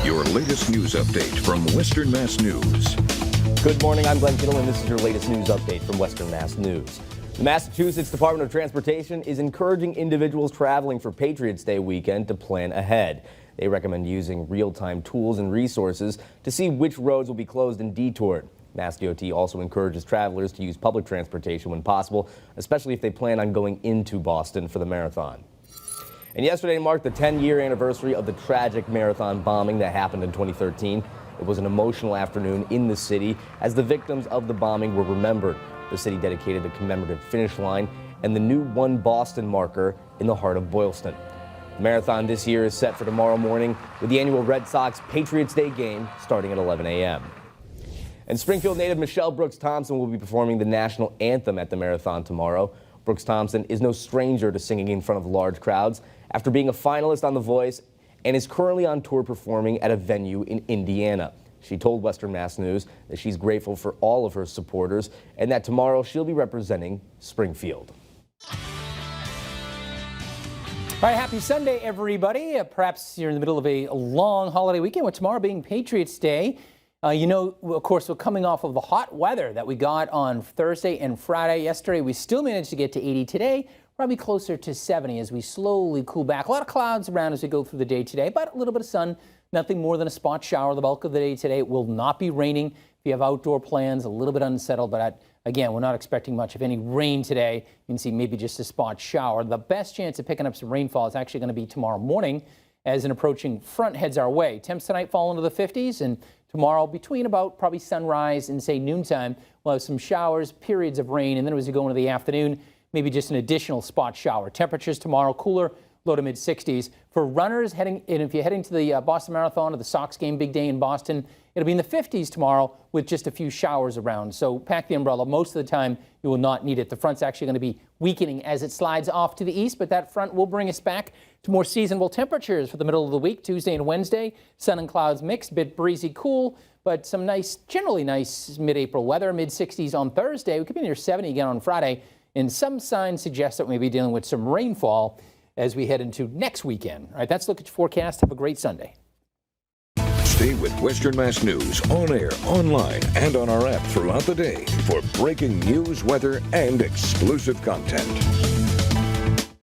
Your latest news update from Western Mass News. Good morning, I'm Glenn Kittle, and this is your latest news update from Western Mass News. The Massachusetts Department of Transportation is encouraging individuals traveling for Patriots Day weekend to plan ahead. They recommend using real-time tools and resources to see which roads will be closed and detoured. MassDOT also encourages travelers to use public transportation when possible, especially if they plan on going into Boston for the marathon. And yesterday marked the 10-year anniversary of the tragic marathon bombing that happened in 2013. It was an emotional afternoon in the city as the victims of the bombing were remembered. The city dedicated a commemorative finish line and the new One Boston marker in the heart of Boylston. The marathon this year is set for tomorrow morning with the annual Red Sox Patriots Day game starting at 11 a.m. And Springfield native Michelle Brooks Thompson will be performing the national anthem at the marathon tomorrow. Brooks Thompson is no stranger to singing in front of large crowds after being a finalist on The Voice and is currently on tour performing at a venue in Indiana. She told Western Mass News that she's grateful for all of her supporters and that tomorrow she'll be representing Springfield. All right, happy Sunday, everybody. Perhaps you're in the middle of a long holiday weekend, with tomorrow being Patriots Day. Of course, we're coming off of the hot weather that we got on Thursday and Friday. Yesterday, we still managed to get to 80. Today, probably closer to 70 as we slowly cool back. A lot of clouds around as we go through the day today, but a little bit of sun. Nothing more than a spot shower the bulk of the day today. It will not be raining. If you have outdoor plans, a little bit unsettled, but again, we're not expecting much of any rain today. You can see maybe just a spot shower. The best chance of picking up some rainfall is actually going to be tomorrow morning as an approaching front heads our way. Temps tonight fall into the 50s, and tomorrow between about probably sunrise and say noontime, we'll have some showers, periods of rain, and then as we go into the afternoon, maybe just an additional spot shower. Temperatures tomorrow cooler, low to mid 60s. For runners heading, and if you're heading to the Boston Marathon or the Sox game, big day in Boston, it'll be in the 50s tomorrow with just a few showers around. So pack the umbrella. Most of the time you will not need it. The front's actually going to be weakening as it slides off to the east, but that front will bring us back to more seasonable temperatures for the middle of the week, Tuesday and Wednesday. Sun and clouds mixed, bit breezy, cool, but some nice, generally nice mid-April weather, mid 60s on Thursday. We could be near 70 again on Friday, and some signs suggest that we may be dealing with some rainfall as we head into next weekend. All right, that's a look at your forecast. Have a great Sunday. Stay with Western Mass News on air, online, and on our app throughout the day for breaking news, weather, and exclusive content.